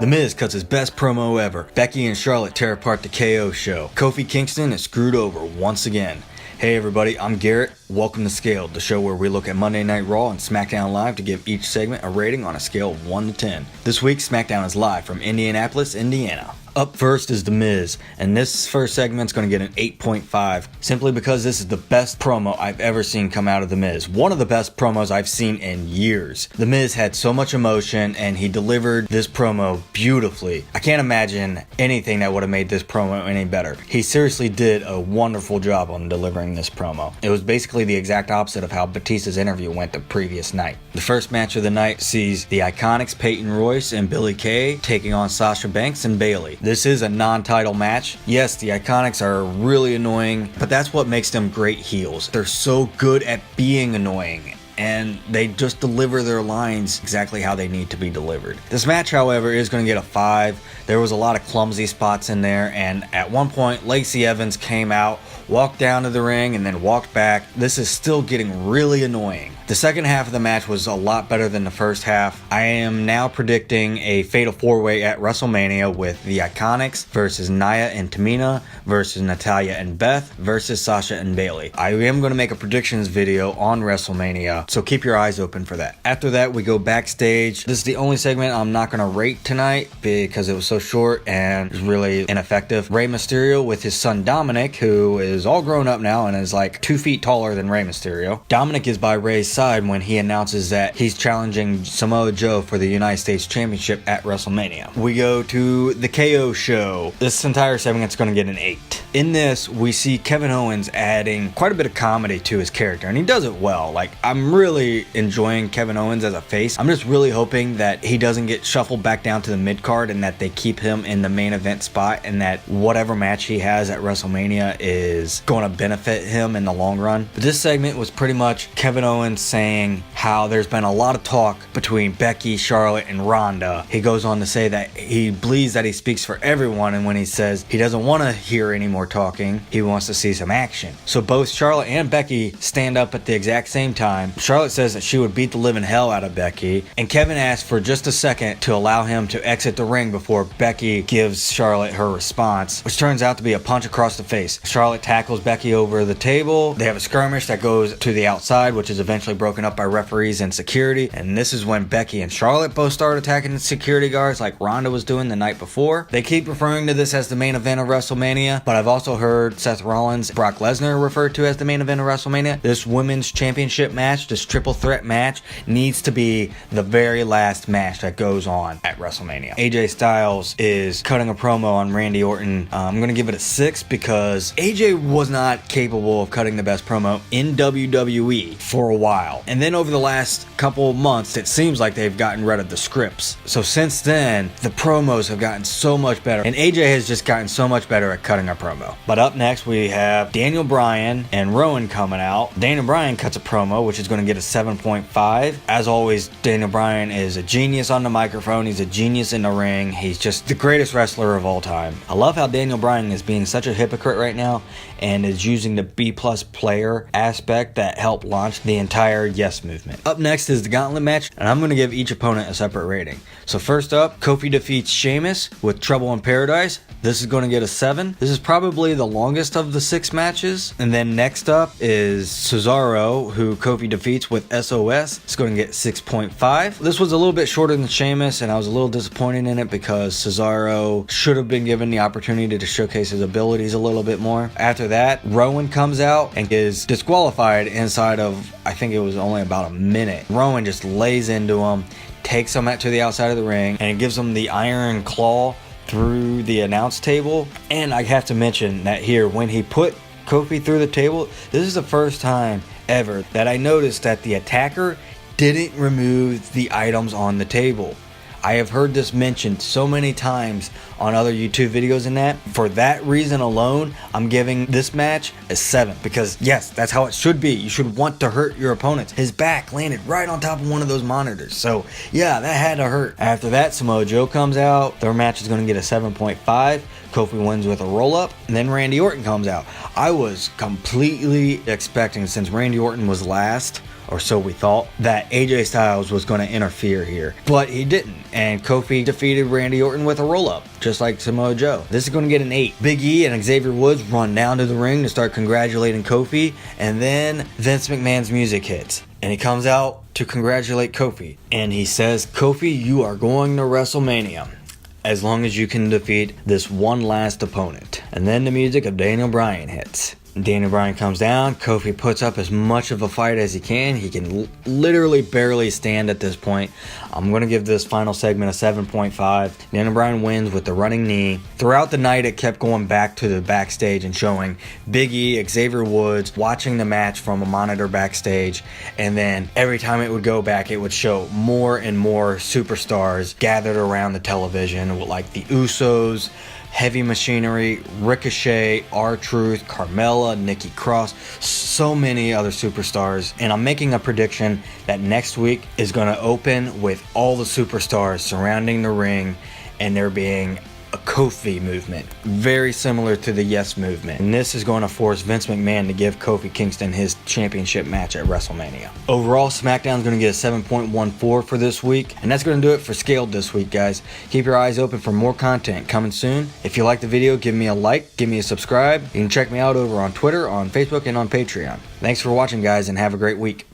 The Miz cuts his best promo ever. Becky and Charlotte tear apart the KO show. Kofi Kingston is screwed over once again. Hey everybody, I'm Garrett. Welcome to Scaled, the show where we look at Monday Night Raw and Smackdown Live to give each segment a rating on a scale of 1 to 10. This week, Smackdown is live from Indianapolis, Indiana. Up first is The Miz, and this first segment's going to get an 8.5, simply because this is the best promo I've ever seen come out of The Miz. One of the best promos I've seen in years. The Miz had so much emotion, and he delivered this promo beautifully. I can't imagine anything that would have made this promo any better. He seriously did a wonderful job on delivering this promo. It was basically the exact opposite of how Batista's interview went the previous night. The first match of the night sees the Iconics, Peyton Royce and Billie Kay, taking on Sasha Banks and Bayley. This is a non-title match. Yes, the Iconics are really annoying, but that's what makes them great heels. They're so good at being annoying, and they just deliver their lines exactly how they need to be delivered. This match, however, is going to get a 5. There was a lot of clumsy spots in there, and at one point, Lacey Evans came out, walked down to the ring, and then walked back. This is still getting really annoying. The second half of the match was a lot better than the first half. I am now predicting a Fatal 4-Way at WrestleMania with the Iconics versus Nia and Tamina versus Natalya and Beth versus Sasha and Bayley. I am going to make a predictions video on WrestleMania, so keep your eyes open for that. After that, we go backstage. This is the only segment I'm not going to rate tonight because it was so short and really ineffective. Rey Mysterio with his son Dominic, who is all grown up now and is like 2 feet taller than Rey Mysterio. Dominic is by Rey's side when he announces that he's challenging Samoa Joe for the United States Championship at WrestleMania. We go to the KO show. This entire segment's going to get an 8. In this, we see Kevin Owens adding quite a bit of comedy to his character, and he does it well. Like, I'm really enjoying Kevin Owens as a face. I'm just really hoping that he doesn't get shuffled back down to the mid-card and that they keep him in the main event spot, and that whatever match he has at WrestleMania is going to benefit him in the long run. But this segment was pretty much Kevin Owens saying how there's been a lot of talk between Becky, Charlotte, and Ronda. He goes on to say that he believes that he speaks for everyone, and when he says he doesn't want to hear any more talking, he wants to see some action. So both Charlotte and Becky stand up at the exact same time. Charlotte says that she would beat the living hell out of Becky, and Kevin asks for just a second to allow him to exit the ring before Becky gives Charlotte her response, which turns out to be a punch across the face. Charlotte tackles Becky over the table. They have a skirmish that goes to the outside, which is eventually broken up by referees and security, and this is when Becky and Charlotte both start attacking the security guards like Ronda was doing the night before. They keep referring to this as the main event of WrestleMania, but I've also heard Seth Rollins, Brock Lesnar referred to as the main event of WrestleMania. This women's championship match, this triple threat match, needs to be the very last match that goes on at WrestleMania. AJ Styles is cutting a promo on Randy Orton. I'm going to give it a 6 because AJ was not capable of cutting the best promo in WWE for a while. And then over the last couple of months, it seems like they've gotten rid of the scripts. So since then, the promos have gotten so much better. And AJ has just gotten so much better at cutting a promo. But up next, we have Daniel Bryan and Rowan coming out. Daniel Bryan cuts a promo, which is going to get a 7.5. As always, Daniel Bryan is a genius on the microphone. He's a genius in the ring. He's just the greatest wrestler of all time. I love how Daniel Bryan is being such a hypocrite right now and is using the B-plus player aspect that helped launch the entire Yes movement. Up next is the Gauntlet match, and I'm going to give each opponent a separate rating. So first up, Kofi defeats Sheamus with Trouble in Paradise. This is going to get a 7. This is probably the longest of the 6 matches. And then next up is Cesaro, who Kofi defeats with SOS. It's going to get 6.5. This was a little bit shorter than Sheamus, and I was a little disappointed in it because Cesaro should have been given the opportunity to showcase his abilities a little bit more. After that, Rowan comes out and is disqualified inside of, I think it was only about a minute. Rowan just lays into him, takes him to the outside of the ring, and it gives him the iron claw through the announce table. And I have to mention that here, when he put Kofi through the table, this is the first time ever that I noticed that the attacker didn't remove the items on the table. I have heard this mentioned so many times on other YouTube videos and that. For that reason alone, I'm giving this match a 7. Because yes, that's how it should be. You should want to hurt your opponents. His back landed right on top of one of those monitors. So yeah, that had to hurt. After that, Samoa Joe comes out. Their match is going to get a 7.5. Kofi wins with a roll-up. And then Randy Orton comes out. I was completely expecting, since Randy Orton was last or so we thought, that AJ Styles was going to interfere here. But he didn't, and Kofi defeated Randy Orton with a roll-up, just like Samoa Joe. This is going to get an 8. Big E and Xavier Woods run down to the ring to start congratulating Kofi, and then Vince McMahon's music hits, and he comes out to congratulate Kofi, and he says, "Kofi, you are going to WrestleMania as long as you can defeat this one last opponent." And then the music of Daniel Bryan hits. Daniel Bryan comes down. Kofi puts up as much of a fight as he can. He can literally barely stand at this point. I'm going to give this final segment a 7.5. Daniel Bryan wins with the running knee. Throughout the night, it kept going back to the backstage and showing Big E, Xavier Woods watching the match from a monitor backstage. And then every time it would go back, it would show more and more superstars gathered around the television, like the Usos, Heavy Machinery, Ricochet, R-Truth, Carmella, Nikki Cross, so many other superstars. And I'm making a prediction that next week is going to open with all the superstars surrounding the ring and there being a Kofi movement, very similar to the Yes movement. And this is going to force Vince McMahon to give Kofi Kingston his championship match at WrestleMania. Overall, SmackDown is going to get a 7.14 for this week. And that's going to do it for Scaled this week, guys. Keep your eyes open for more content coming soon. If you like the video, give me a like, give me a subscribe. You can check me out over on Twitter, on Facebook, and on Patreon. Thanks for watching, guys, and have a great week.